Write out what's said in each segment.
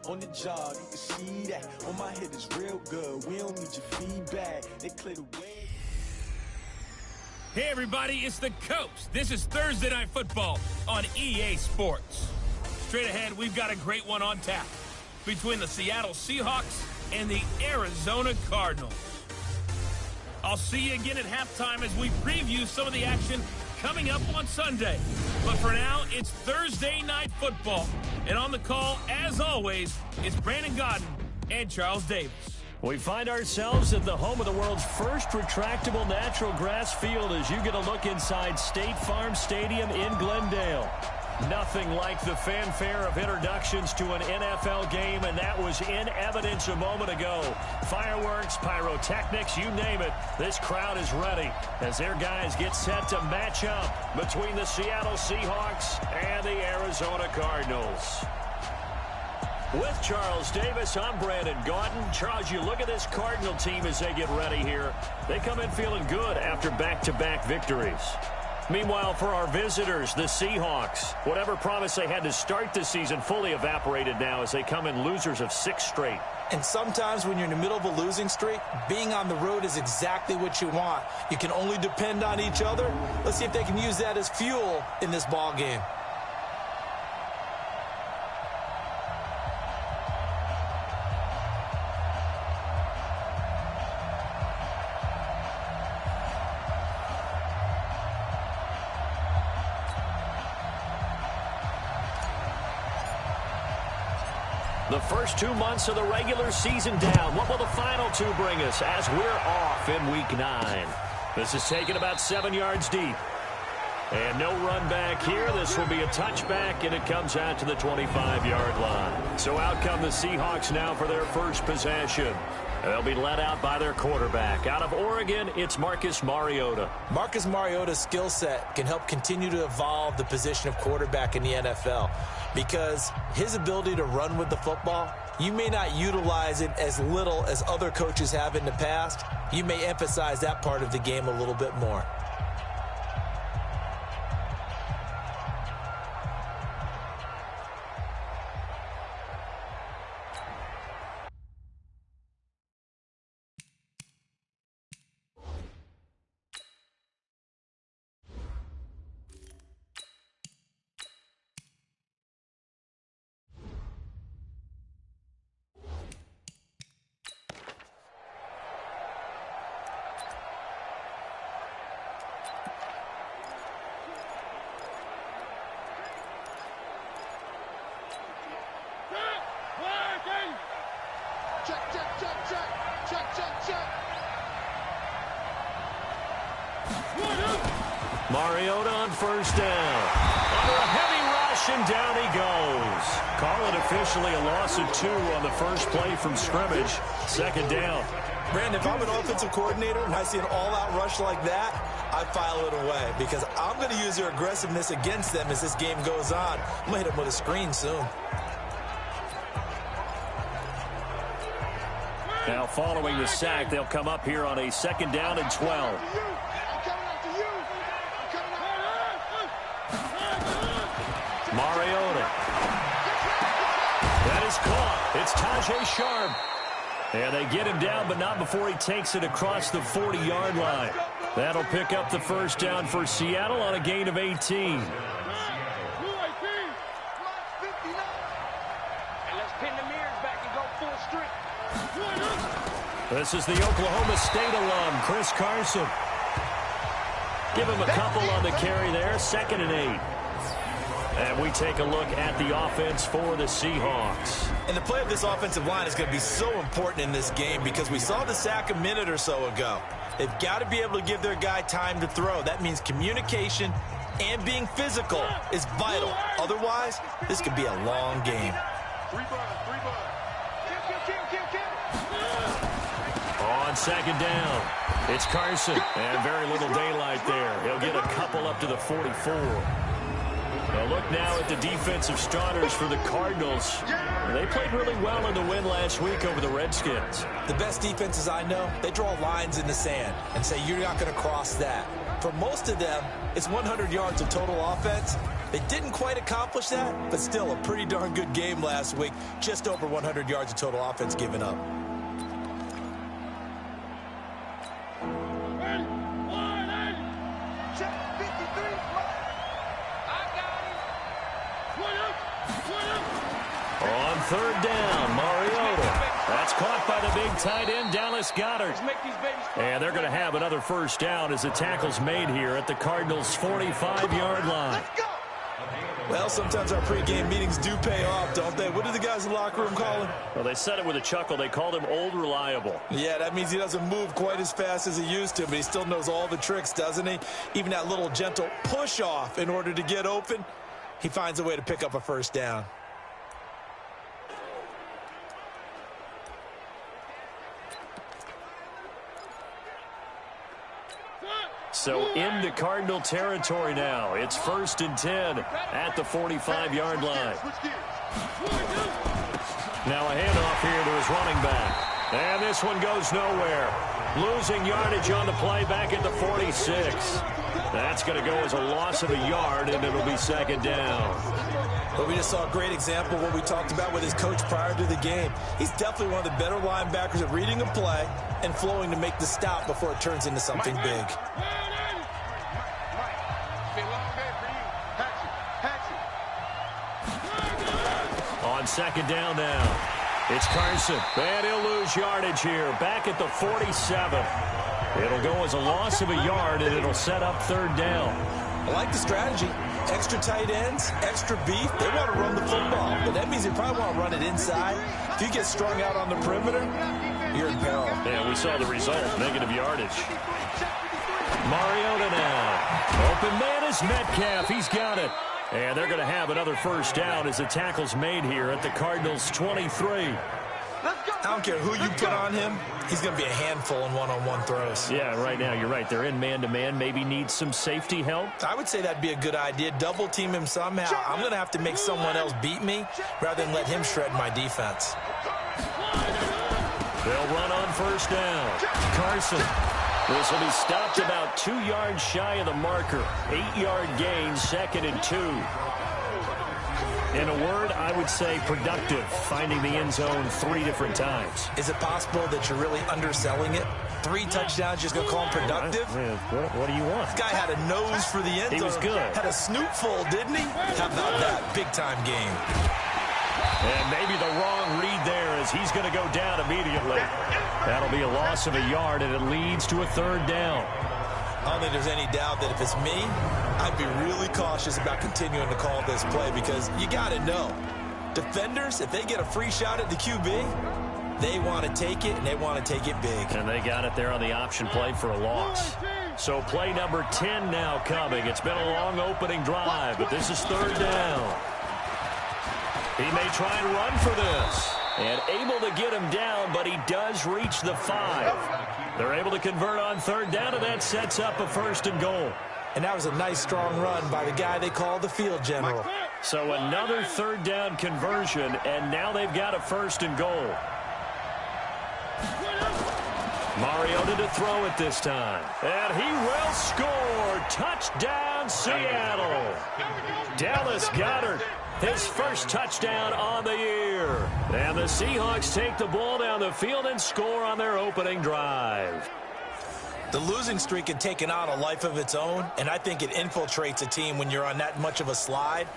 on the job, you can see that. On my head is real good. We don't need your feedback. They clear the way. Hey everybody, it's the Coach. This is Thursday Night Football on EA Sports. Straight ahead, we've got a great one on tap between the Seattle Seahawks and the Arizona Cardinals. I'll see you again at halftime as we preview some of the action coming up on Sunday. But for now, it's Thursday Night Football. And on the call, as always, it's Brandon Gaudin and Charles Davis. We find ourselves at the home of the world's first retractable natural grass field as you get a look inside State Farm Stadium in Glendale. Nothing like the fanfare of introductions to an NFL game, and that was in evidence a moment ago. Fireworks, pyrotechnics, you name it. This crowd is ready as their guys get set to match up between the Seattle Seahawks and the Arizona Cardinals. With Charles Davis, I'm Brandon Gaudin. Charles, you look at this Cardinal team as they get ready here. They come in feeling good after back-to-back victories. Meanwhile, for our visitors, the Seahawks, whatever promise they had to start the season fully evaporated now as they come in losers of 6 straight. And sometimes when you're in the middle of a losing streak, being on the road is exactly what you want. You can only depend on each other. Let's see if they can use that as fuel in this ball game. The first 2 months of the regular season down. What will the final 2 bring us as we're off in Week 9? This is taken about 7 yards deep. And no run back here. This will be a touchback, and it comes out to the 25-yard line. So out come the Seahawks now for their first possession. They'll be led out by their quarterback. Out of Oregon, it's Marcus Mariota. Marcus Mariota's skill set can help continue to evolve the position of quarterback in the NFL because his ability to run with the football, you may not utilize it as little as other coaches have in the past. You may emphasize that part of the game a little bit more. Mariota on first down. Under a heavy rush, and down he goes. Call it officially a loss of 2 on the first play from scrimmage. Second down. Brandon, if I'm an offensive coordinator and I see an all-out rush like that, I file it away because I'm going to use their aggressiveness against them as this game goes on. I'm going to hit them with a screen soon. Now following the sack, they'll come up here on a 2nd down and 12. Mariota. That is caught. It's Tajay Sharp. And they get him down, but not before he takes it across the 40-yard line. That'll pick up the first down for Seattle on a gain of 18. This is the Oklahoma State alum, Chris Carson. Give him a couple on the carry there, 2nd and 8. And we take a look at the offense for the Seahawks. And the play of this offensive line is going to be so important in this game because we saw the sack a minute or so ago. They've got to be able to give their guy time to throw. That means communication and being physical is vital. Otherwise, this could be a long game. On 2nd down, it's Carson. And very little daylight there. He'll get a couple up to the 44. A look now at the defensive starters for the Cardinals. They played really well in the win last week over the Redskins. The best defenses I know, they draw lines in the sand and say you're not going to cross that. For most of them, it's 100 yards of total offense, They didn't quite accomplish that, but still a pretty darn good game last week. Just over 100 yards of total offense given up. On third down, Mariota. That's caught by the big tight end, Dallas Goedert. And they're going to have another first down as the tackle's made here at the Cardinals' 45-yard line. Well, sometimes our pregame meetings do pay off, don't they? What do the guys in the locker room call him? Well, they said it with a chuckle. They called him Old Reliable. Yeah, that means he doesn't move quite as fast as he used to, but he still knows all the tricks, doesn't he? Even that little gentle push-off in order to get open, he finds a way to pick up a first down. So into Cardinal territory now. It's 1st and 10 at the 45-yard line. Now a handoff here to his running back. And this one goes nowhere. Losing yardage on the play back at the 46. That's going to go as a loss of a yard, and it'll be second down. But we just saw a great example of what we talked about with his coach prior to the game. He's definitely one of the better linebackers at reading a play and flowing to make the stop before it turns into something big. On second down now. It's Carson, and he'll lose yardage here, back at the 47. It'll go as a loss of a yard, and it'll set up third down. I like the strategy. Extra tight ends, extra beef. They want to run the football, but that means they probably want to run it inside. If you get strung out on the perimeter, you're in peril. Yeah, we saw the result, negative yardage. Mariota now. Open man is Metcalf. He's got it. And they're going to have another first down as the tackle's made here at the Cardinals' 23. I don't care who you put on him. He's going to be a handful in one-on-one throws. Yeah, right now you're right. They're in man-to-man. Maybe needs some safety help. I would say that'd be a good idea. Double team him somehow. I'm going to have to make someone else beat me rather than let him shred my defense. They'll run on first down. Carson. This will be stopped about 2 yards shy of the marker. 8-yard gain, 2nd and 2. In a word, I would say productive, finding the end zone 3 different times. Is it possible that you're really underselling it? 3 touchdowns, just going to call him productive? What do you want? This guy had a nose for the end zone. He was good. Had a snoot full, didn't he? How about that? Big-time game. And maybe the wrong read there as he's going to go down immediately. That'll be a loss of a yard, and it leads to a third down. I don't think there's any doubt that if it's me, I'd be really cautious about continuing to call this play because you got to know, defenders, if they get a free shot at the QB, they want to take it, and they want to take it big. And they got it there on the option play for a loss. So play number 10 now coming. It's been a long opening drive, but this is third down. He may try and run for this. And able to get him down, but he does reach the 5. They're able to convert on third down, and that sets up a 1st and goal. And that was a nice, strong run by the guy they call the field general. So another third down conversion, and now they've got a 1st and goal. Mariota to throw it this time. And he will score. Touchdown, Seattle. Dallas Goedert. His first touchdown on the year. And the Seahawks take the ball down the field and score on their opening drive. The losing streak had taken on a life of its own, and I think it infiltrates a team when you're on that much of a slide.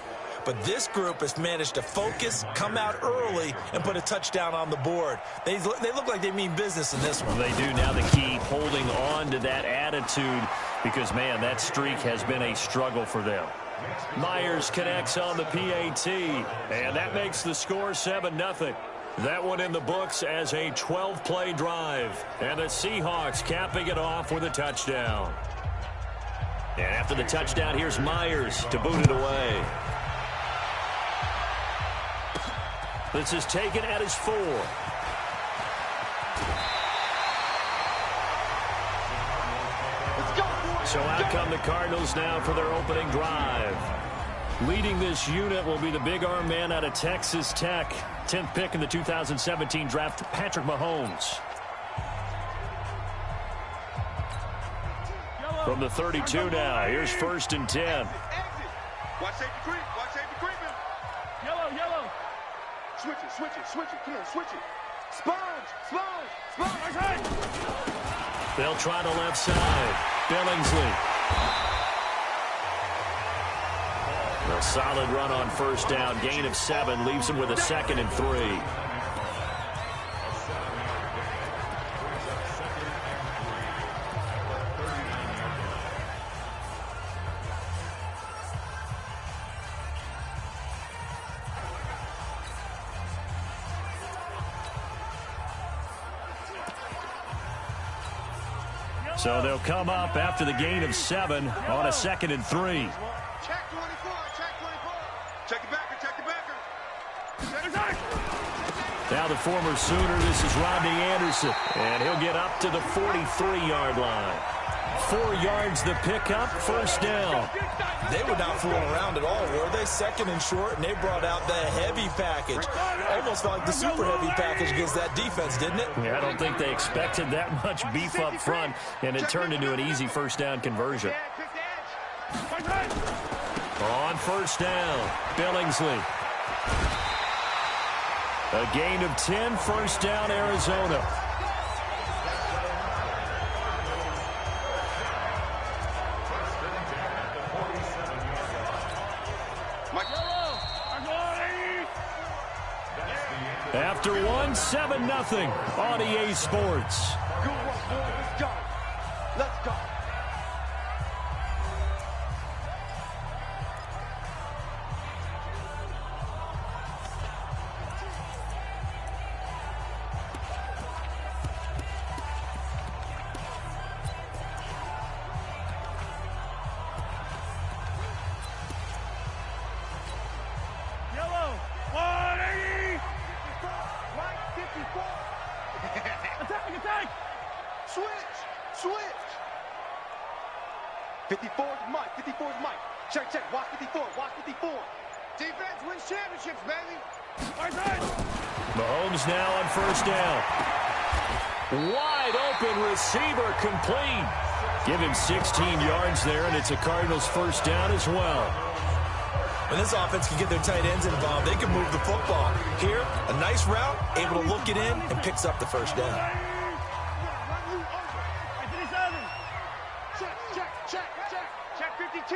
But this group has managed to focus, come out early, and put a touchdown on the board. They look like they mean business in this one. They do. Now the key, holding on to that attitude because, man, that streak has been a struggle for them. Myers connects on the PAT, and that makes the score 7-0. That one in the books as a 12-play drive, and the Seahawks capping it off with a touchdown. And after the touchdown, here's Myers to boot it away. This is taken at his 4. So out come the Cardinals now for their opening drive. Leading this unit will be the big arm man out of Texas Tech. 10th pick in the 2017 draft, Patrick Mahomes. From the 32 now, here's 1st and 10. Watch safety creep. Watch safety creeping. Yellow, yellow. Switch it, switch it, switch it. Come on, switch it. Sponge, sponge, sponge. Right. They'll try the left side. Billingsley. A solid run on first down. Gain of 7 leaves him with a 2nd and 3. So they'll come up after the gain of 7 on a 2nd and 3. Check 24, check 24. Check the backer, check the backer. Check the backer. Now the former Sooner, this is Rodney Anderson, and he'll get up to the 43-yard line. 4 yards the pickup, first down. They were not fooling around at all, were they? 2nd and short, and they brought out the heavy package. Almost felt like the super heavy package against that defense, didn't it? Yeah, I don't think they expected that much beef up front, and it turned into an easy first down conversion. On first down, Billingsley. A gain of 10, first down, Arizona. After 1, 7-0 on EA Sports. Good work, boy. Let's go. Let's go. Yellow. 180. Right, 54. Attack, attack. Switch, switch. 54 is Mike, 54 is Mike. Check, check, watch 54, watch 54. Defense wins championships, baby. Right side. Mahomes now on first down. Wide open receiver complete. Give him 16 yards there, and it's a Cardinals first down as well. When this offense can get their tight ends involved, they can move the football. Here, a nice route, able to look it in, and picks up the first down. Run you over. 57. Check, check, check, check. Check 52.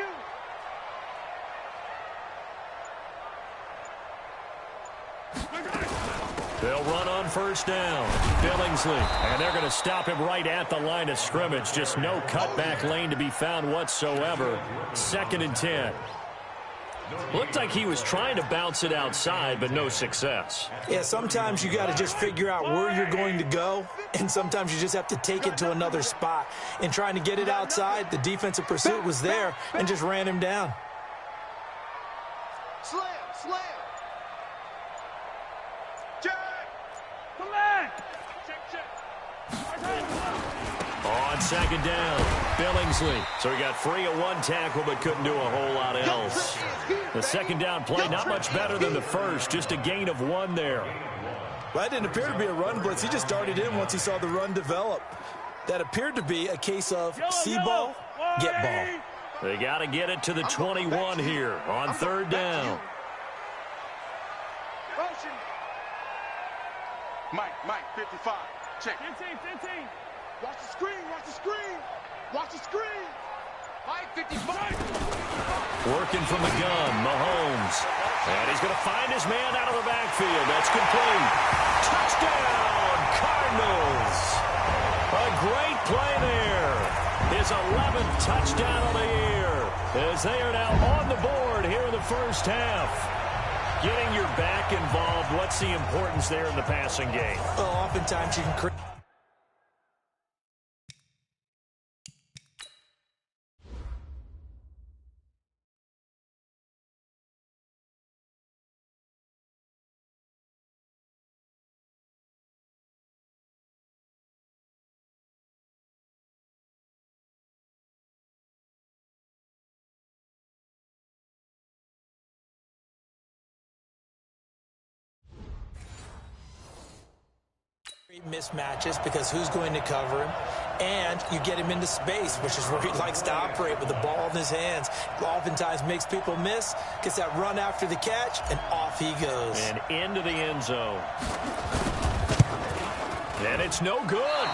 They'll run on first down. Billingsley. And they're going to stop him right at the line of scrimmage. Just no cutback lane to be found whatsoever. 2nd and 10. Looked like he was trying to bounce it outside, but no success. Yeah, sometimes you got to just figure out where you're going to go, and sometimes you just have to take it to another spot. And trying to get it outside, the defensive pursuit was there and just ran him down. Slam, slam. Check. Come back. Check, check. Right side. On 2nd down, Billingsley. So he got free of 1 tackle, but couldn't do a whole lot else. The 2nd down play, not much better than the first, just a gain of 1 there. Well, that didn't appear to be a run blitz. He just darted in once he saw the run develop. That appeared to be a case of see ball, get ball. They got to get it to the 21 here on 3rd down. Motion. Mike, 55. Check. 15, 15. Watch the screen, watch the screen. Watch the screen. Mike, 55. Working from the gun, Mahomes. And he's going to find his man out of the backfield. That's complete. Touchdown, Cardinals. A great play there. His 11th touchdown of the year, as they are now on the board here in the first half. Getting your back involved, what's the importance there in the passing game? Well, oftentimes you can create. Mismatches because who's going to cover him, and you get him into space, which is where he likes to operate with the ball in his hands. Oftentimes makes people miss, gets that run after the catch, and off he goes. And into the end zone. And it's no good.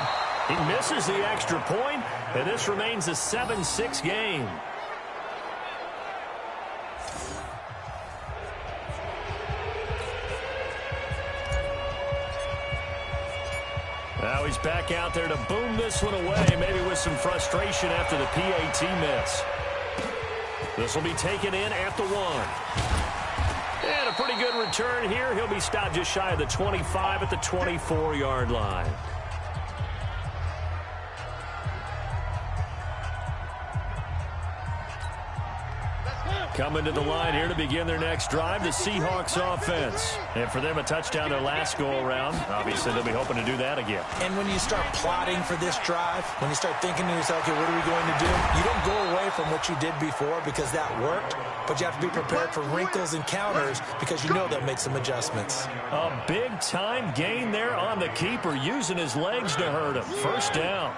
He misses the extra point, and this remains a 7-6 game. Now he's back out there to boom this one away, maybe with some frustration after the PAT miss. This will be taken in at the 1. And a pretty good return here. He'll be stopped just shy of the 25 at the 24-yard line. Coming to the line here to begin their next drive, the Seahawks offense. And for them, a touchdown their last go-around. Obviously, they'll be hoping to do that again. And when you start plotting for this drive, when you start thinking to yourself, okay, what are we going to do? You don't go away from what you did before because that worked, but you have to be prepared for wrinkles and counters because you know they'll make some adjustments. A big-time gain there on the keeper, using his legs to hurt him. First down.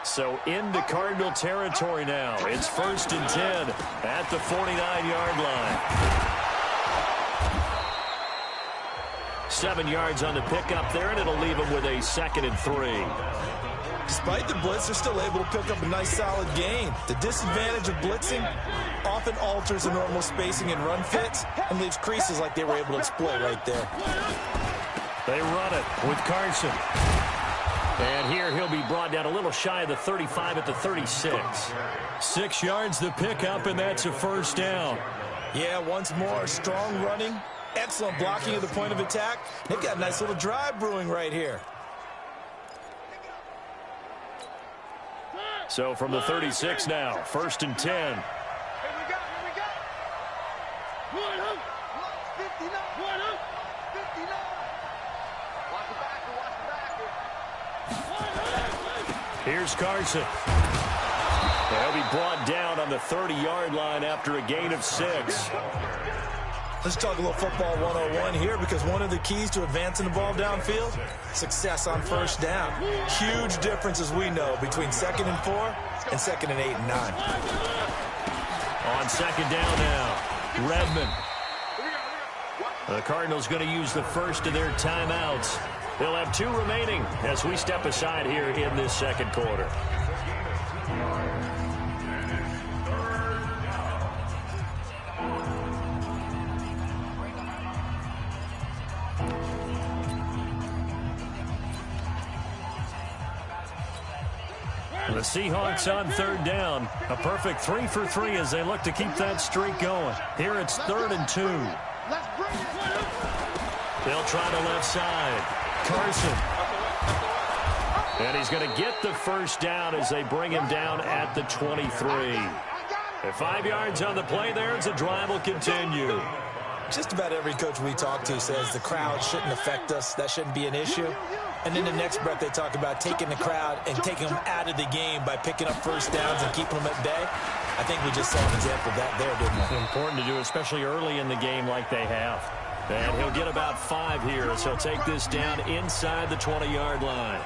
So into Cardinal territory now. It's 1st and 10 at the 49-yard line. 7 yards on the pickup there, and it'll leave him with a 2nd and 3. Despite the blitz, they're still able to pick up a nice solid gain. The disadvantage of blitzing often alters the normal spacing and run fits and leaves creases like they were able to exploit right there. They run it with Carson. And here he'll be brought down a little shy of the 35 at the 36. 6 yards the pickup, and that's a first down. Yeah, once more, strong running, excellent blocking at the point of attack. They've got a nice little drive brewing right here. So from the 36 now, 1st and 10. Here we go. 59. 59. Watch the back. Here's Carson. They'll be brought down on the 30-yard line after a gain of 6. Let's talk a little football 101 here, because one of the keys to advancing the ball downfield, success on first down. Huge difference, as we know, between 2nd and 4 and 2nd and 8 and 9. On 2nd down now, Redmond. The Cardinals going to use the first of their timeouts. They'll have 2 remaining as we step aside here in this 2nd quarter. The Seahawks on 3rd down. A perfect 3 for 3 as they look to keep that streak going. Here it's 3rd and 2. They'll try the left side. Carson. And he's going to get the first down as they bring him down at the 23. At 5 yards on the play there, as the drive will continue. Just about every coach we talk to says the crowd shouldn't affect us. That shouldn't be an issue. And in the next breath, they talk about taking the crowd and taking them out of the game by picking up first downs and keeping them at bay. I think we just saw an example of that there, didn't we? Important to do, especially early in the game like they have. And he'll get about 5 here as he'll take this down inside the 20-yard line.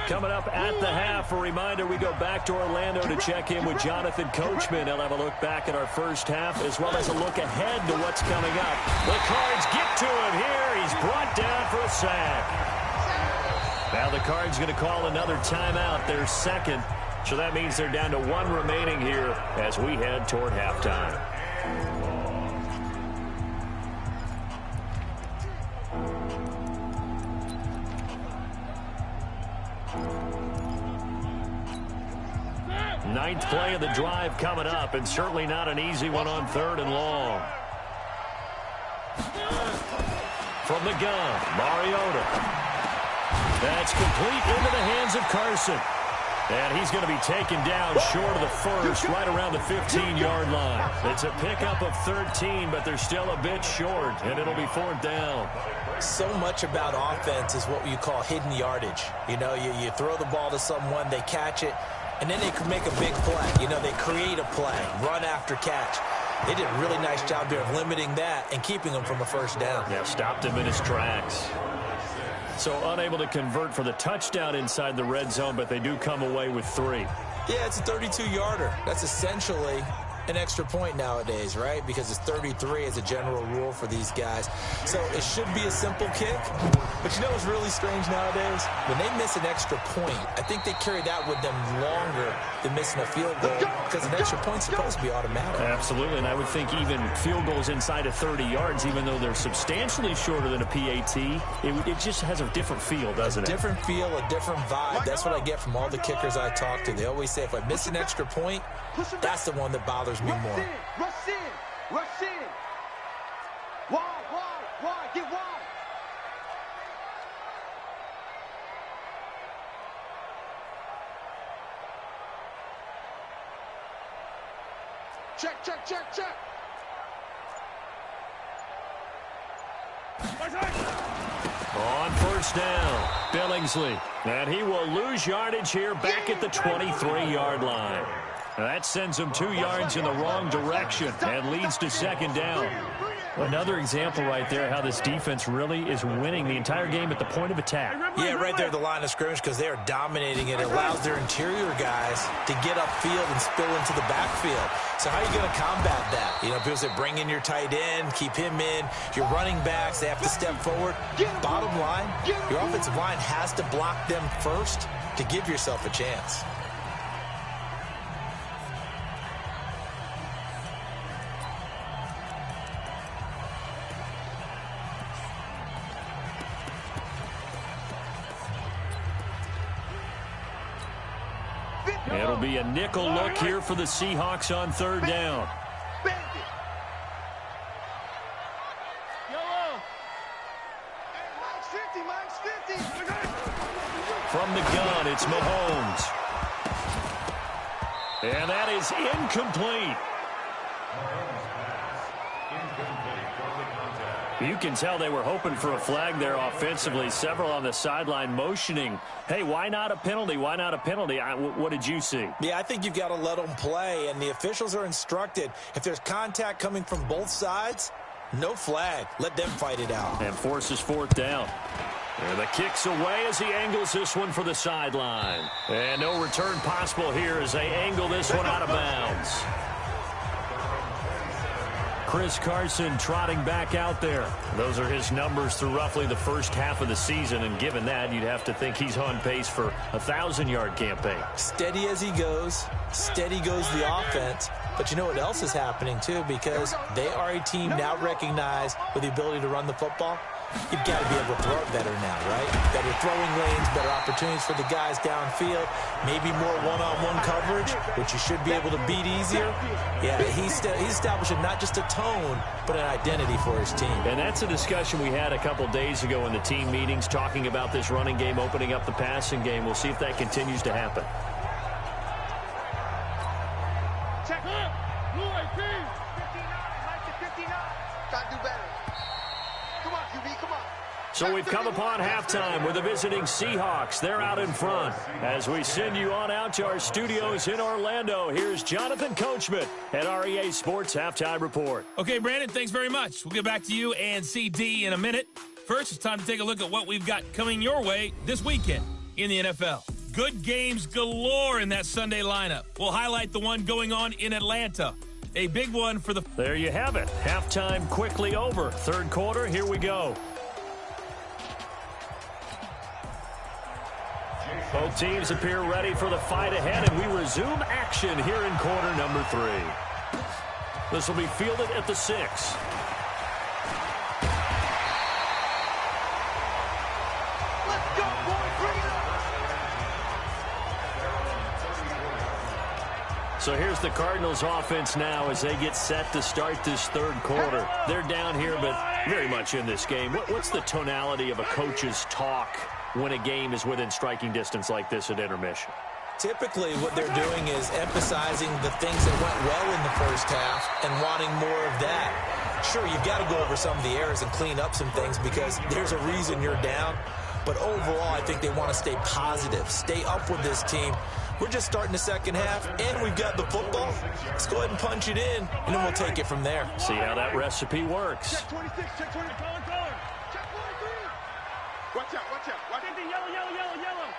Coming up at the half, a reminder, we go back to Orlando to check in with Jonathan Coachman. He'll have a look back at our first half as well as a look ahead to what's coming up. The Cards get to him here. He's brought down for a sack. Now the Cards going to call another timeout, their 2nd. So that means they're down to 1 remaining here as we head toward halftime. Ninth play of the drive coming up, and certainly not an easy one on 3rd and long. From the gun, Mariota. That's complete into the hands of Carson. And he's going to be taken down short of the first, right around the 15-yard line. It's a pickup of 13, but they're still a bit short, and it'll be 4th down. So much about offense is what you call hidden yardage. You know, you throw the ball to someone, they catch it, and then they can make a big play. You know, they create a play, run after catch. They did a really nice job there of limiting that and keeping him from a first down. Yeah, stopped him in his tracks. So unable to convert for the touchdown inside the red zone, but they do come away with 3. Yeah, it's a 32-yarder. That's essentially an extra point nowadays, right? Because it's 33 as a general rule for these guys. So it should be a simple kick. But you know what's really strange nowadays? When they miss an extra point, I think they carry that with them longer than missing a field goal because an extra point's supposed to be automatic. Absolutely, and I would think even field goals inside of 30 yards, even though they're substantially shorter than a PAT, it just has a different feel, doesn't it? A different feel, a different vibe. That's what I get from all the kickers I talk to. They always say if I miss an extra point, that's the one that bothers me more. Rush in. Rush in. Wide. Get wide. Check. On first down, Billingsley. And he will lose yardage here back at the 23-yard line. That sends him 2 yards in the wrong direction and leads to second down. Another example right there how this defense really is winning the entire game at the point of attack. Yeah, right there at the line of scrimmage because they are dominating it. It allows their interior guys to get upfield and spill into the backfield. So how are you going to combat that? You know, people say bring in your tight end, keep him in. Your running backs, they have to step forward. Bottom line, your offensive line has to block them first to give yourself a chance. It'll be a nickel look here for the Seahawks on third down. From the gun, it's Mahomes. And that is incomplete. You can tell they were hoping for a flag there offensively. Several on the sideline motioning, hey, why not a penalty? Why not a penalty? What did you see? Yeah, I think you've got to let them play, and the officials are instructed. If there's contact coming from both sides, no flag. Let them fight it out. And forces fourth down. And the kick's away as he angles this one for the sideline. And no return possible here as they angle this one out of bounds. Chris Carson trotting back out there. Those are his numbers through roughly the first half of the season, and given that, you'd have to think he's on pace for a 1,000-yard campaign. Steady as he goes. Steady goes the offense. But you know what else is happening, too, because they are a team now recognized with the ability to run the football. You've got to be able to throw it better now, right? Better throwing lanes, better opportunities for the guys downfield, maybe more one-on-one coverage, which you should be able to beat easier. Yeah, he's establishing not just a tone, but an identity for his team. And that's a discussion we had a couple days ago in the team meetings, talking about this running game, opening up the passing game. We'll see if that continues to happen. Check up. Blue 18. 59. Mike to 59. Got to do better. Come on, QB, come on. So we've come upon halftime with the visiting Seahawks. They're out in front. As we send you on out to our studios in Orlando, here's Jonathan Coachman at REA Sports Halftime Report. Okay, Brandon, thanks very much. We'll get back to you and CD in a minute. First, it's time to take a look at what we've got coming your way this weekend in the NFL. Good games galore in that Sunday lineup. We'll highlight the one going on in Atlanta. A big one for the... There you have it. Halftime quickly over. Third quarter, here we go. Both teams appear ready for the fight ahead, and we resume action here in quarter number 3. This will be fielded at the 6. Let's go, boys. Bring it up. So here's the Cardinals offense now as they get set to start this third quarter. They're down here, but very much in this game. What's the tonality of a coach's talk when a game is within striking distance like this at intermission? Typically, what they're doing is emphasizing the things that went well in the first half and wanting more of that. Sure, you've got to go over some of the errors and clean up some things because there's a reason you're down. But overall, I think they want to stay positive, stay up with this team we're just starting the second half, and we've got the football. Let's go ahead and punch it in, and then we'll take it from there. See how that recipe works. Check 26, check 20. Color. Check 43. Watch out. Yellow.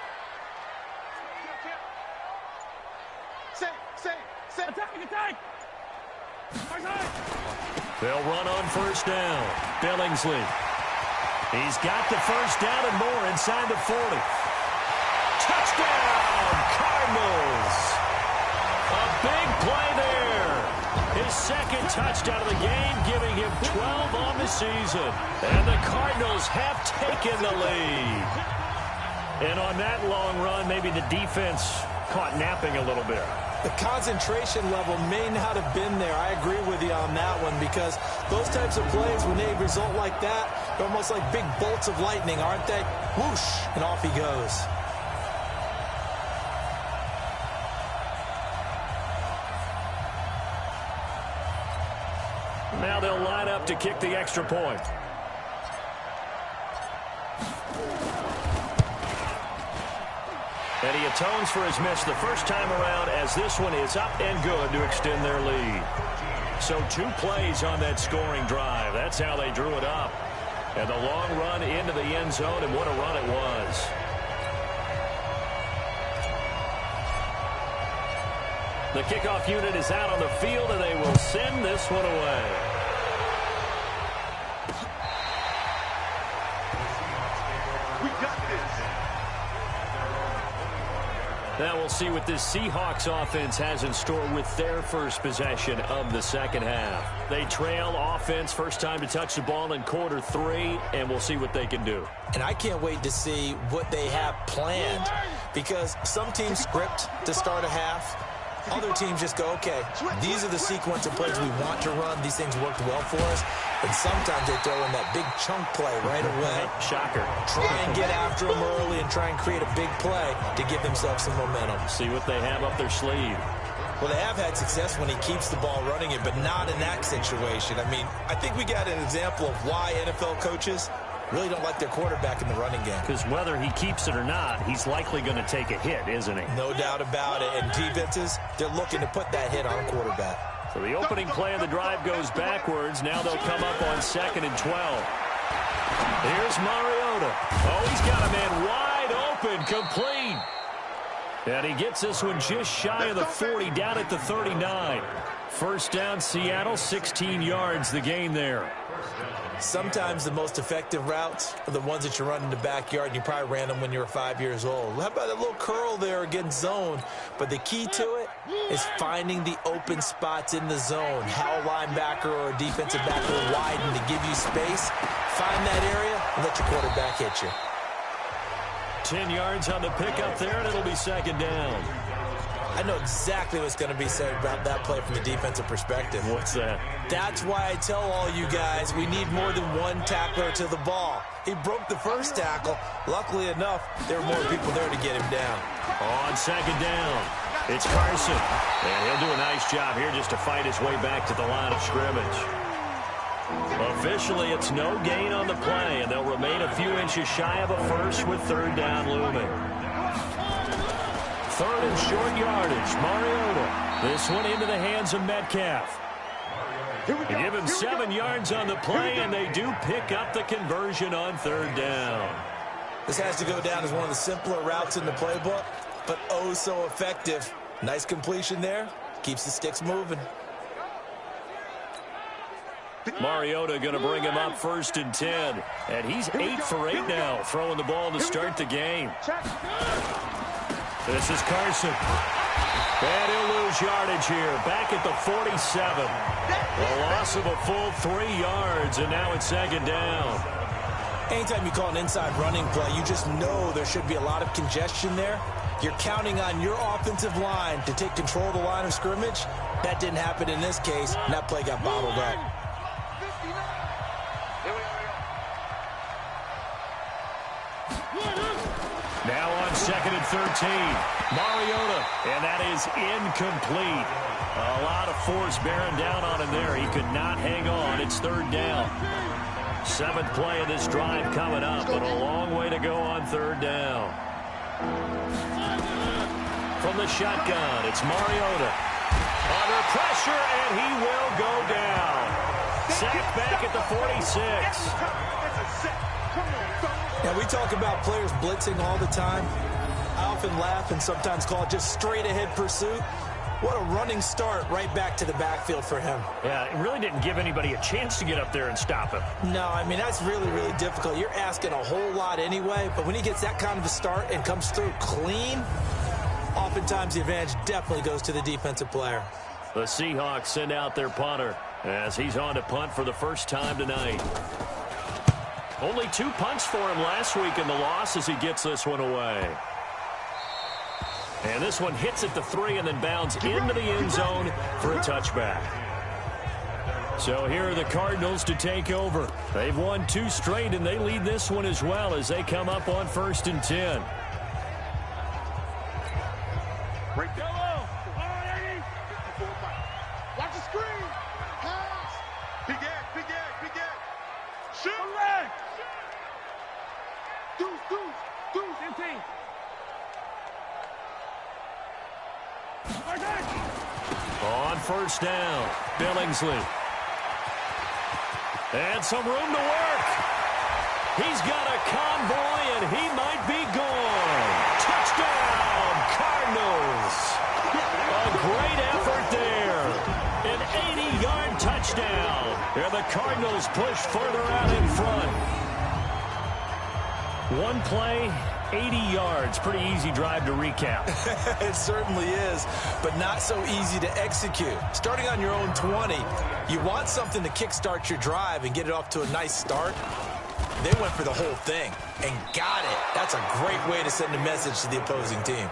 Say. Attack. They'll run on first down. Billingsley. He's got the first down and more inside the 40. Touchdown, Cardinals. A big play there. His second touchdown of the game, giving him 12 on the season. And the Cardinals have taken the lead. And on that long run, maybe the defense caught napping a little bit. The concentration level may not have been there. I agree with you on that one, because those types of plays, when they result like that, they're almost like big bolts of lightning, aren't they? Whoosh, and off he goes. Now they'll line up to kick the extra point. And he atones for his miss the first time around, as this one is up and good to extend their lead. So 2 plays on that scoring drive. That's how they drew it up. And the long run into the end zone, and what a run it was. The kickoff unit is out on the field, and they will send this one away. We got this. Now we'll see what this Seahawks offense has in store with their first possession of the second half. They trail offense, first time to touch the ball in quarter 3, and we'll see what they can do. And I can't wait to see what they have planned, because some teams script to start a half. Other teams just go, okay, these are the sequence of plays we want to run. These things worked well for us. And sometimes they throw in that big chunk play right away. Shocker. Try and get after them early and try and create a big play to give themselves some momentum. See what they have up their sleeve. Well, they have had success when he keeps the ball running it, but not in that situation. I mean, I think we got an example of why NFL coaches really don't like their quarterback in the running game. Because whether he keeps it or not, he's likely going to take a hit, isn't he? No doubt about it. And defenses, they're looking to put that hit on a quarterback. So the opening play of the drive goes backwards. Now they'll come up on 2nd and 12. Here's Mariota. Oh, he's got a man wide open, complete. And he gets this one just shy of the 40, down at the 39. First down, Seattle, 16 yards the gain there. Sometimes the most effective routes are the ones that you run in the backyard, and you probably ran them when you were 5 years old. How about a little curl there against zone? But the key to it is finding the open spots in the zone. How a linebacker or a defensive back will widen to give you space. Find that area and let your quarterback hit you. 10 yards on the pickup there, and it'll be 2nd down. I know exactly what's going to be said about that play from the defensive perspective. What's that? That's why I tell all you guys we need more than one tackler to the ball. He broke the first tackle. Luckily enough, there were more people there to get him down. On 2nd down, it's Carson. And he'll do a nice job here just to fight his way back to the line of scrimmage. Officially, it's no gain on the play, and they'll remain a few inches shy of a first with 3rd down looming. 3rd and short yardage. Mariota. This one into the hands of Metcalf. They give him 7 yards on the play, and they do pick up the conversion on 3rd down. This has to go down as one of the simpler routes in the playbook, but oh so effective. Nice completion there. Keeps the sticks moving. Mariota going to bring him up 1st and 10. And he's 8 for 8 now, throwing the ball to start the game. This is Carson. And he'll lose yardage here. Back at the 47. A loss of a full 3 yards, and now it's 2nd down. Anytime you call an inside running play, you just know there should be a lot of congestion there. You're counting on your offensive line to take control of the line of scrimmage. That didn't happen in this case, and that play got bottled up. Now on 2nd and 13. Mariota, and that is incomplete. A lot of force bearing down on him there. He could not hang on. It's 3rd down. 7th play of this drive coming up, but a long way to go on 3rd down. From the shotgun, it's Mariota. Under pressure, and he will go down. Sacked back at the 46. Now, we talk about players blitzing all the time. I often laugh and sometimes call it just straight-ahead pursuit. What a running start right back to the backfield for him. Yeah, it really didn't give anybody a chance to get up there and stop him. No, I mean, that's really, really difficult. You're asking a whole lot anyway, but when he gets that kind of a start and comes through clean, oftentimes the advantage definitely goes to the defensive player. The Seahawks send out their punter as he's on to punt for the first time tonight. Only 2 punts for him last week in the loss as he gets this one away. And this one hits at the 3 and then bounds into the end zone for a touchback. So here are the Cardinals to take over. They've won 2 straight, and they lead this one as well as they come up on 1st and 10. Break the low. Watch the screen. Pass. Big egg. Shoot. Deuce. Empty. On 1st down, Billingsley. And some room to work. He's got a convoy, and he might be gone. Touchdown, Cardinals. A great effort there. An 80-yard touchdown. And the Cardinals push further out in front. One play, 80 yards. Pretty easy drive to recap. It certainly is, but not so easy to execute. Starting on your own 20, you want something to kickstart your drive and get it off to a nice start. They went for the whole thing and got it. That's a great way to send a message to the opposing team.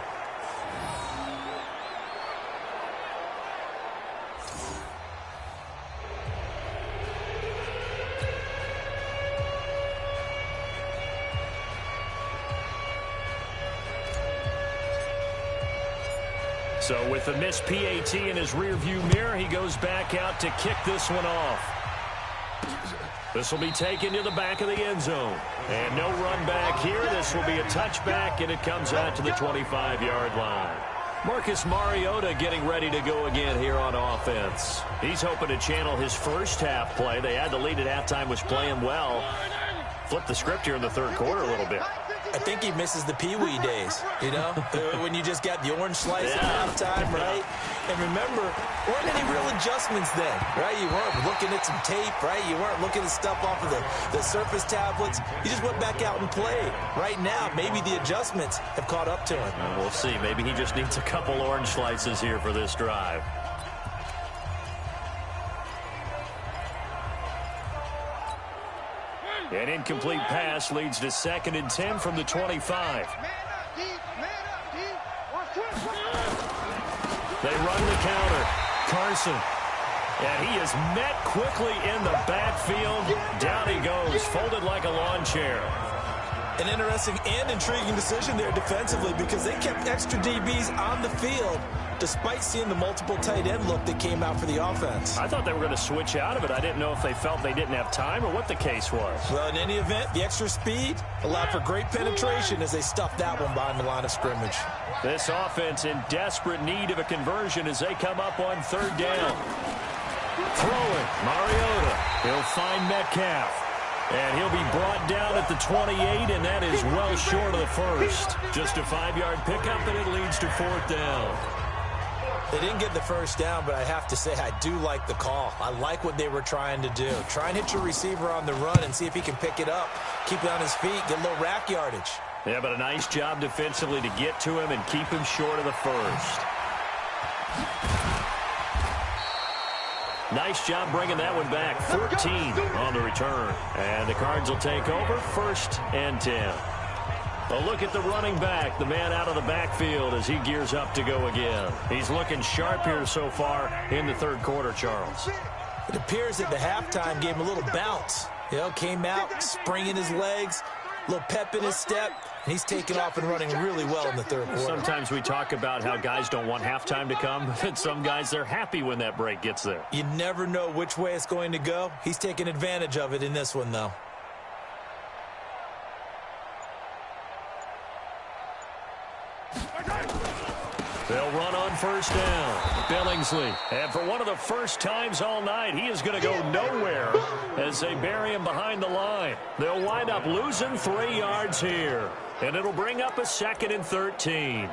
So with the missed PAT in his rearview mirror, he goes back out to kick this one off. This will be taken to the back of the end zone. And no run back here. This will be a touchback, and it comes out to the 25-yard line. Marcus Mariota getting ready to go again here on offense. He's hoping to channel his first half play. They had the lead at halftime, was playing well. Flip the script here in the third quarter a little bit. I think he misses the Pee-wee days, you know, when you just got the orange slice at halftime, right? And remember, weren't any real adjustments then, right? You weren't looking at some tape, right? You weren't looking at stuff off of the Surface tablets. You just went back out and played. Right now, maybe the adjustments have caught up to him. And we'll see. Maybe he just needs a couple orange slices here for this drive. An incomplete pass leads to 2nd and 10 from the 25. They run the counter. Carson. And he is met quickly in the backfield. Down he goes, folded like a lawn chair. An interesting and intriguing decision there defensively because they kept extra DBs on the field despite seeing the multiple tight end look that came out for the offense. I thought they were going to switch out of it. I didn't know if they felt they didn't have time or what the case was. Well, in any event, the extra speed allowed for great penetration as they stuffed that one behind the line of scrimmage. This offense in desperate need of a conversion as they come up on 3rd down. Throwing, Mariota. He'll find Metcalf. And he'll be brought down at the 28, and that is well short of the first. Just a 5-yard pickup, and it leads to 4th down. They didn't get the first down, but I have to say I do like the call. I like what they were trying to do. Try and hit your receiver on the run and see if he can pick it up. Keep it on his feet, get a little rack yardage. Yeah, but a nice job defensively to get to him and keep him short of the first. Nice job bringing that one back. 14 on the return. And the Cards will take over 1st and 10. A look at the running back, the man out of the backfield as he gears up to go again. He's looking sharp here so far in the 3rd quarter, Charles. It appears that the halftime gave him a little bounce. You know, came out, springing his legs, a little pep in his step, and he's taking off and running really well in the 3rd quarter. Sometimes we talk about how guys don't want halftime to come, and some guys, they're happy when that break gets there. You never know which way it's going to go. He's taking advantage of it in this one, though. They'll run on first down. Billingsley. And for one of the first times all night, he is going to go nowhere as they bury him behind the line. They'll wind up losing 3 yards here. And it'll bring up a 2nd and 13.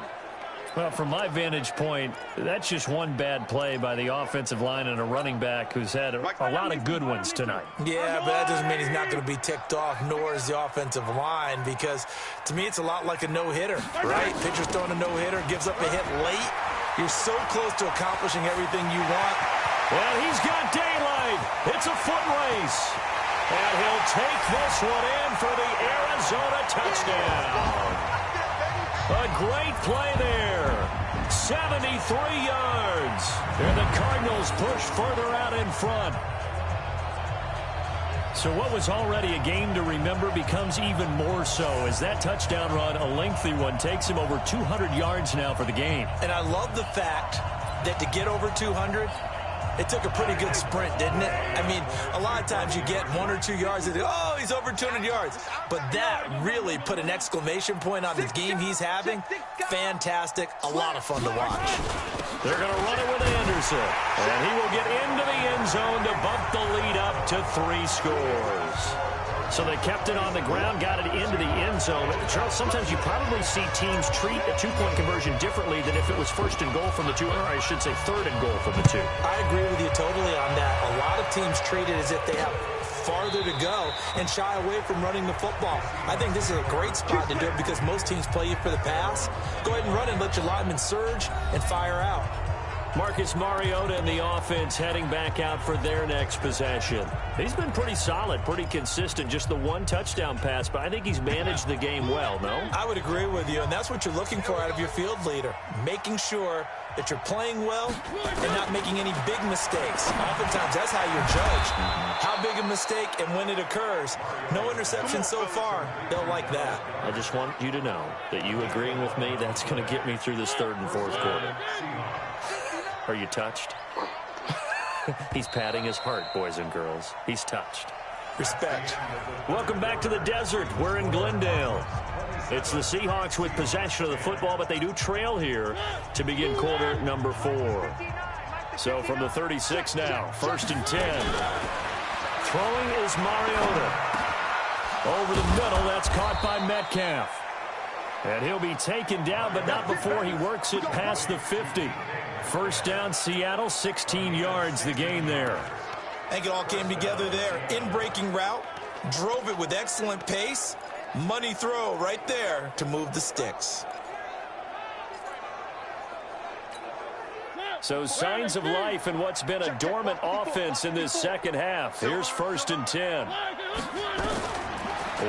Well, from my vantage point, that's just one bad play by the offensive line and a running back who's had a lot of good ones tonight. Yeah, but that doesn't mean he's not going to be ticked off, nor is the offensive line, because to me it's a lot like a no-hitter, right? Pitcher's throwing a no-hitter, gives up a hit late. You're so close to accomplishing everything you want. Well, he's got daylight. It's a foot race. And he'll take this one in for the Arizona touchdown. A great play there. 73 yards. And the Cardinals push further out in front. So what was already a game to remember becomes even more so as that touchdown run, a lengthy one, takes him over 200 yards now for the game. And I love the fact that to get over 200, it took a pretty good sprint, didn't it? I mean, a lot of times you get 1 or 2 yards and oh, he's over 200 yards. But that really put an exclamation point on the game he's having. Fantastic. A lot of fun to watch. They're going to run it with Anderson. And he will get into the end zone to bump the lead up to 3 scores. So they kept it on the ground, got it into the end zone. Charles, sometimes you probably see teams treat a 2-point conversion differently than if it was 1st and goal from the 2, or I should say 3rd and goal from the 2. I agree with you totally on that. A lot of teams treat it as if they have farther to go and shy away from running the football. I think this is a great spot to do it because most teams play you for the pass. Go ahead and run and let your linemen surge and fire out. Marcus Mariota and the offense heading back out for their next possession. He's been pretty solid, pretty consistent, just the 1 touchdown pass, but I think he's managed the game well, no? I would agree with you, and that's what you're looking for out of your field leader, making sure that you're playing well and not making any big mistakes. Oftentimes, that's how you're judged. How big a mistake and when it occurs. No interception so far. They'll like that. I just want you to know that you agreeing with me, that's going to get me through this 3rd and 4th quarter. Are you touched? He's patting his heart, boys and girls. He's touched. Respect. Welcome back to the desert. We're in Glendale. It's the Seahawks with possession of the football, but they do trail here to begin quarter number 4. So from the 36 now, 1st and 10. Throwing is Mariota. Over the middle, that's caught by Metcalf. And he'll be taken down, but not before he works it past the 50. First down, Seattle, 16 yards the gain there. I think it all came together there. In-breaking route, drove it with excellent pace. Money throw right there to move the sticks. So signs of life in what's been a dormant offense in this second half. Here's 1st and 10.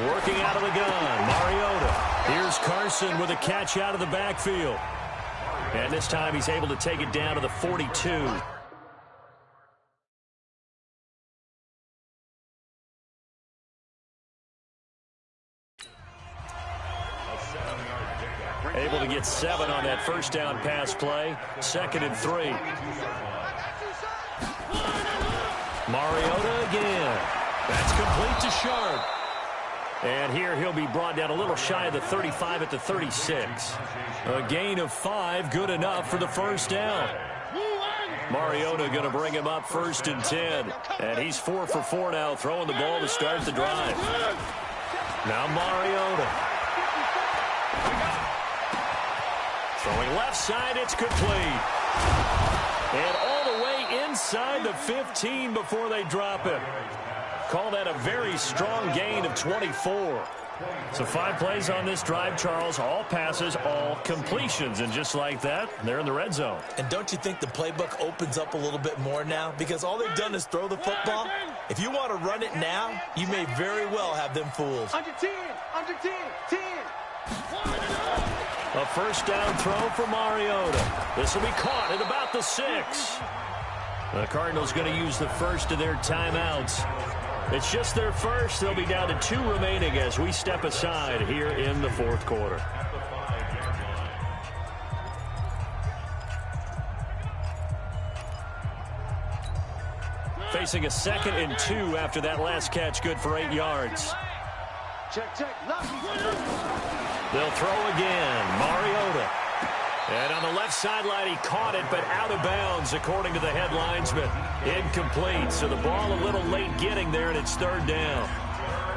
Working out of the gun, Mariota. Here's Carson with a catch out of the backfield. And this time he's able to take it down to the 42. Able to get 7 on that first down pass play. 2nd and 3. Mariota again. That's complete to Sharp. And here he'll be brought down a little shy of the 35 at the 36. A gain of 5, good enough for the first down. Mariota going to bring him up 1st and 10. And he's 4 for 4 now, throwing the ball to start the drive. Now Mariota. Throwing left side, it's complete. And all the way inside the 15 before they drop him. Call that a very strong gain of 24. So 5 plays on this drive, Charles. All passes, all completions. And just like that, they're in the red zone. And don't you think the playbook opens up a little bit more now? Because all they've done is throw the football. If you want to run it now, you may very well have them fooled. Under 10, 10. A first down throw for Mariota. This will be caught at about the 6. The Cardinals going to use the first of their timeouts. It's just their first. They'll be down to 2 remaining as we step aside here in the 4th quarter. Facing a 2nd and 2 after that last catch, good for 8 yards. Check. They'll throw again. Mariota. And on the left sideline, he caught it, but out of bounds, according to the head linesman. Incomplete, so the ball a little late getting there, and it's third down.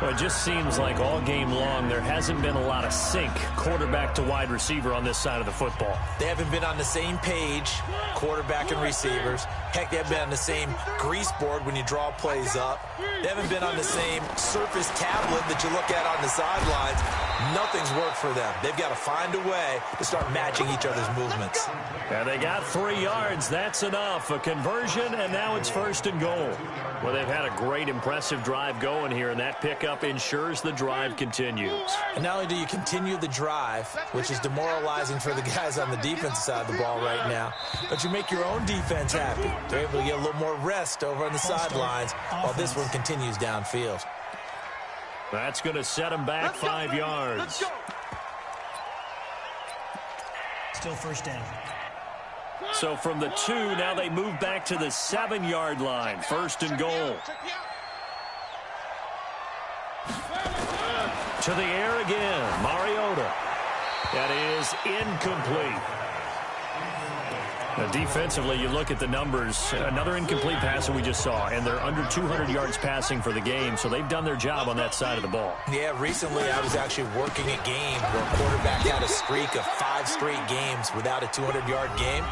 Well, it just seems like all game long there hasn't been a lot of sync quarterback to wide receiver on this side of the football. They haven't been on the same page, quarterback and receivers. Heck, they haven't been on the same grease board when you draw plays up. They haven't been on the same surface tablet that you look at on the sidelines. Nothing's worked for them. They've got to find a way to start matching each other's movements. And they got 3 yards. That's enough. A conversion, and now it's first and goal. Well, they've had a great, impressive drive going here, and that pickup ensures the drive continues. And not only do you continue the drive, which is demoralizing for the guys on the defensive side of the ball right now, but you make your own defense happy. They're able to get a little more rest over on the sidelines while this one continues downfield. That's going to set them back 5 yards. Still first down. So from the 2, now they move back to the 7-yard line. First and goal. To the air again. Mariota. That is incomplete. Now, defensively, you look at the numbers. Another incomplete pass that we just saw, and they're under 200 yards passing for the game, so they've done their job on that side of the ball. Yeah, recently I was actually working a game where a quarterback had a streak of 5 straight games without a 200-yard game,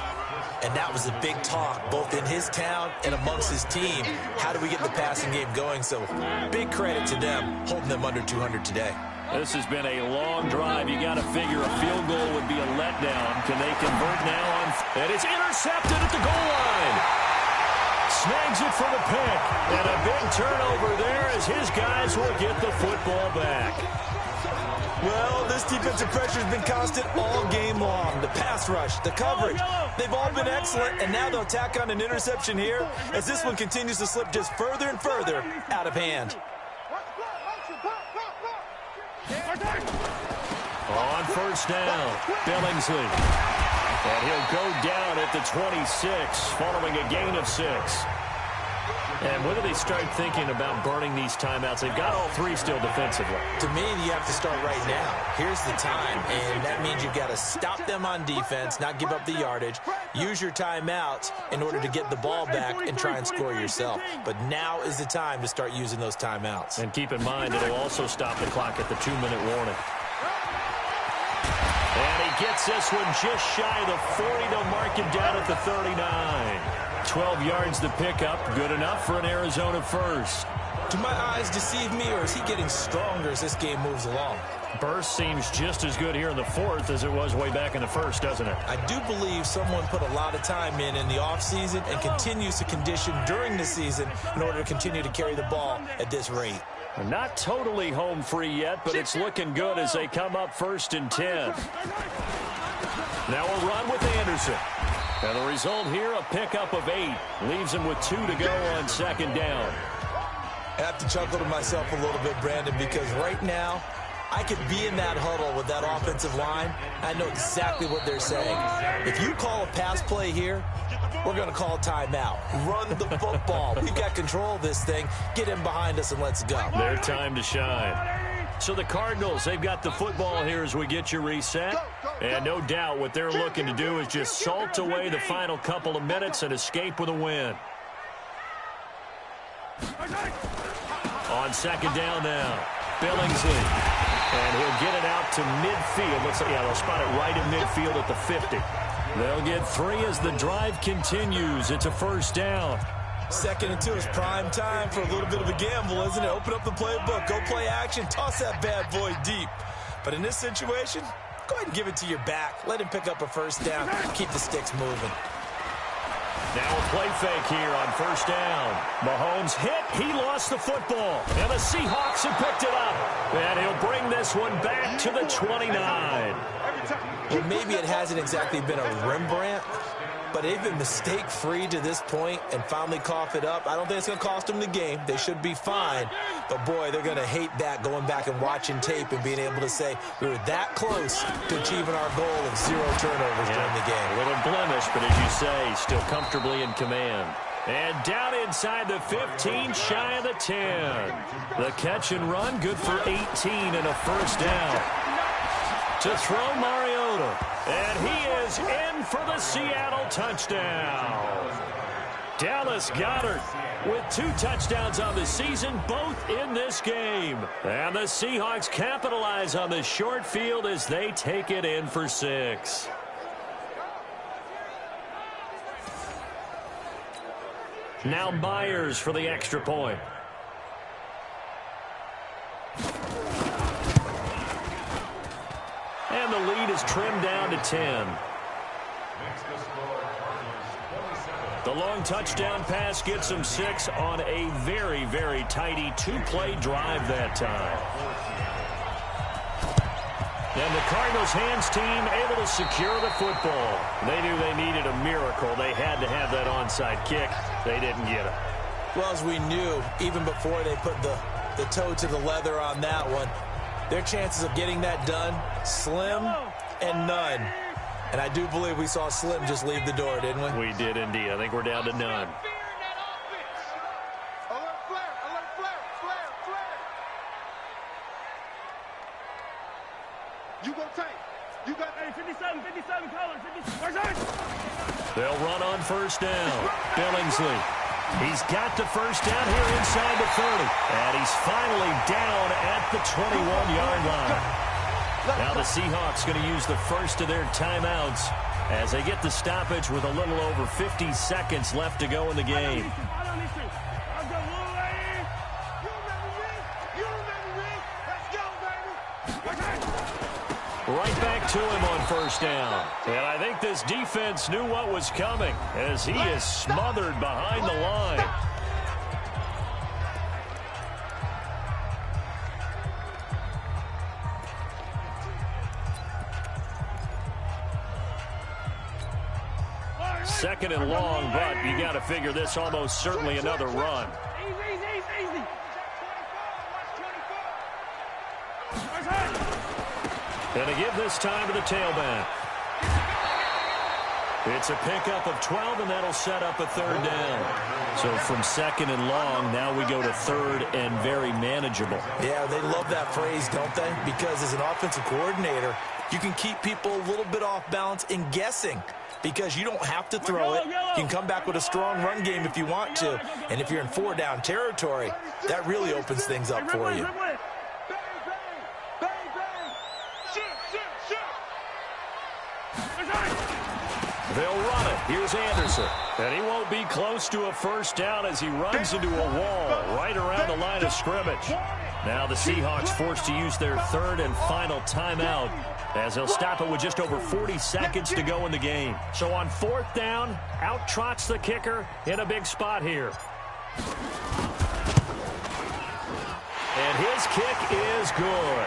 and that was a big talk, both in his town and amongst his team. How do we get the passing game going? So big credit to them, holding them under 200 today. This has been a long drive. You got to figure a field goal would be a letdown. Can they convert now on? And it's intercepted at the goal line. Snags it for the pick. And a big turnover there as his guys will get the football back. Well, this defensive pressure has been constant all game long. The pass rush, the coverage, they've all been excellent. And now they'll tack on an interception here as this one continues to slip just further and further out of hand. On first down, Billingsley. And he'll go down at the 26, following a gain of 6. And when do they start thinking about burning these timeouts? They've got all 3 still defensively. To me, you have to start right now. Here's the time, and that means you've got to stop them on defense, not give up the yardage, use your timeouts in order to get the ball back and try and score yourself. But now is the time to start using those timeouts. And keep in mind, it'll also stop the clock at the 2-minute warning. And he gets this one just shy of the 40. They'll mark him down at the 39. 12 yards to pick up. Good enough for an Arizona first. Do my eyes deceive me, or is he getting stronger as this game moves along? Burst seems just as good here in the 4th as it was way back in the 1st, doesn't it? I do believe someone put a lot of time in the offseason and continues to condition during the season in order to continue to carry the ball at this rate. Not totally home free yet, but it's looking good as they come up 1st and 10. Now a run with Anderson. And the result here, a pickup of 8. Leaves him with 2 to go on 2nd down. I have to chuckle to myself a little bit, Brandon, because right now, I could be in that huddle with that offensive line. I know exactly what they're saying. If you call a pass play here, we're going to call a timeout. Run the football. We've got control of this thing. Get him behind us and let's go. Their time to shine. So the Cardinals, they've got the football here as we get you reset. And no doubt what they're looking to do is just salt away the final couple of minutes and escape with a win. On 2nd down now, Billingsley. And he'll get it out to midfield. Looks like, yeah, they'll spot it right in midfield at the 50. They'll get 3 as the drive continues. It's a first down. 2nd and 2 is prime time for a little bit of a gamble, isn't it? Open up the playbook, go play action, toss that bad boy deep. But in this situation, go ahead and give it to your back. Let him pick up a first down. Keep the sticks moving. Now a play fake here on first down. Mahomes hit. He lost the football. And the Seahawks have picked it up. And he'll bring this one back to the 29. Well, maybe it hasn't exactly been a Rembrandt, but they've been mistake-free to this point and finally cough it up. I don't think it's going to cost them the game. They should be fine. But, boy, they're going to hate that, going back and watching tape and being able to say we were that close to achieving our goal of 0 turnovers during the game. A little blemish, but as you say, still comfortably in command. And down inside the 15, shy of the 10. The catch and run, good for 18 and a first down. To throw Mariota. And he is in for the Seattle touchdown. Dallas Goedert with 2 touchdowns on the season, both in this game. And the Seahawks capitalize on the short field as they take it in for 6. Now Myers for the extra point. And the lead is trimmed down to 10. The long touchdown pass gets them 6 on a very, very tidy 2-play drive that time. And the Cardinals hands team able to secure the football. They knew they needed a miracle. They had to have that onside kick. They didn't get it. Well, as we knew, even before they put the toe to the leather on that one, their chances of getting that done, slim and none. And I do believe we saw Slim just leave the door, didn't we? We did indeed. I think we're down to none. You go tank. You got 57 colors. They'll run on first down. Billingsley. He's got the first down here inside the 30. And he's finally down at the 21-yard line. Now the Seahawks going to use the first of their timeouts as they get the stoppage with a little over 50 seconds left to go in the game. Right back to him on first down. And I think this defense knew what was coming as he is smothered behind the line. Second and long, but you got to figure this almost certainly another run. Easy. And to give this time to the tailback. It's a pickup of 12, and that'll set up a third down. So from second and long, now we go to third and very manageable. Yeah, they love that phrase, don't they? Because as an offensive coordinator, you can keep people a little bit off balance in guessing. Because you don't have to throw it. You can come back with a strong run game if you want to. And if you're in 4-down territory, that really opens things up for you. They'll run it. Here's Anderson. And he won't be close to a first down as he runs into a wall right around the line of scrimmage. Now the Seahawks forced to use their third and final timeout as they'll stop it with just over 40 seconds to go in the game. So on fourth down, out trots the kicker in a big spot here. And his kick is good.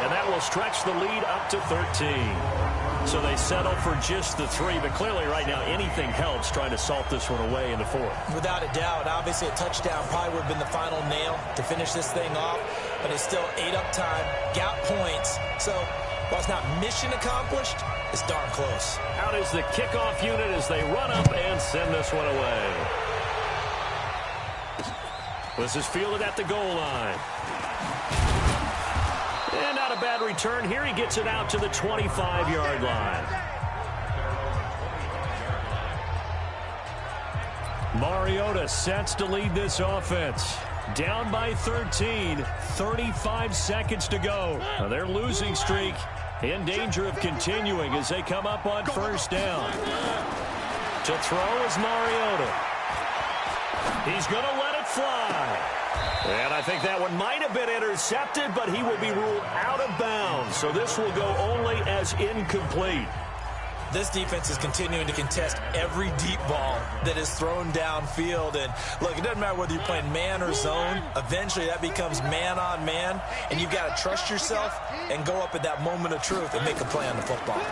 And that will stretch the lead up to 13. So they settle for just the 3, but clearly right now anything helps trying to salt this one away in the fourth. Without a doubt, obviously a touchdown probably would have been the final nail to finish this thing off, but it's still 8 up time, got points. So while it's not mission accomplished, it's darn close. Out is the kickoff unit as they run up and send this one away. This is fielded at the goal line. And not a bad return here. He gets it out to the 25-yard line. Mariota sets to lead this offense. Down by 13, 35 seconds to go. Now their losing streak in danger of continuing as they come up on first down. To throw is Mariota. He's going to let it fly. And I think that one might have been intercepted, but he will be ruled out of bounds. So this will go only as incomplete. This defense is continuing to contest every deep ball that is thrown downfield. And look, it doesn't matter whether you're playing man or zone. Eventually that becomes man on man. And you've got to trust yourself and go up at that moment of truth and make a play on the football.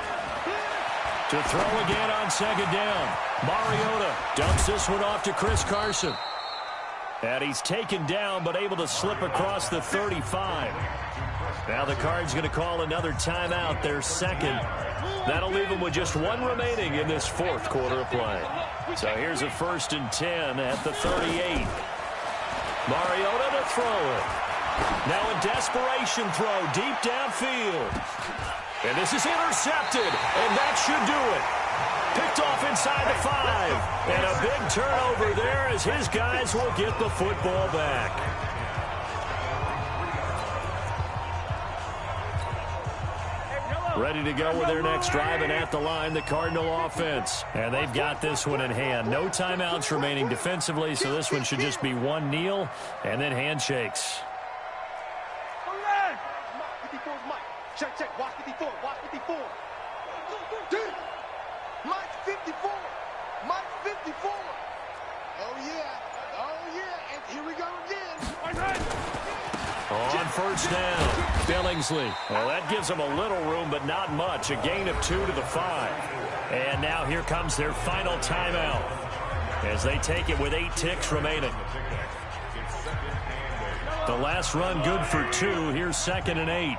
To throw again on second down. Mariota dumps this one off to Chris Carson. And he's taken down but able to slip across the 35. Now the Cards going to call another timeout, their second. That'll leave them with just one remaining in this fourth quarter of play. So here's a 1st and 10 at the 38. Mariota to throw it. Now a desperation throw deep downfield. And this is intercepted, and that should do it. Picked off inside the 5. And a big turnover there as his guys will get the football back. Ready to go with their next drive, and at the line, the Cardinal offense. And they've got this one in hand. No timeouts remaining defensively, so this one should just be one kneel and then handshakes. Check, check. Watch 54. Watch 54. Mike 54. Mike 54. Oh, yeah. Oh, yeah. And here we go again. On first down, Billingsley. Well, that gives them a little room, but not much. A gain of 2 to the 5. And now here comes their final timeout as they take it with 8 ticks remaining. The last run good for 2. Here's 2nd and 8.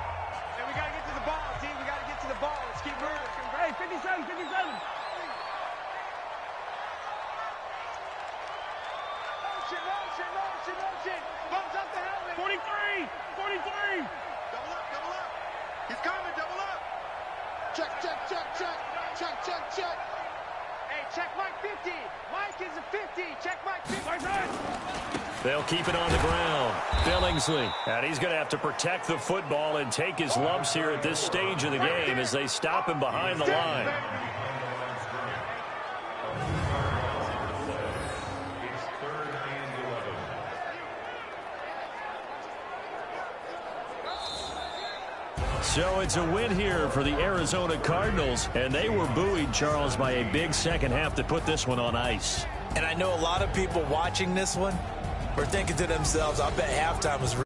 They'll keep it on the ground. Billingsley. And he's going to have to protect the football and take his lumps here at this stage of the game as they stop him behind the line. So it's a win here for the Arizona Cardinals, and they were buoyed, Charles, by a big second half to put this one on ice. And I know a lot of people watching this one were thinking to themselves, I bet halftime was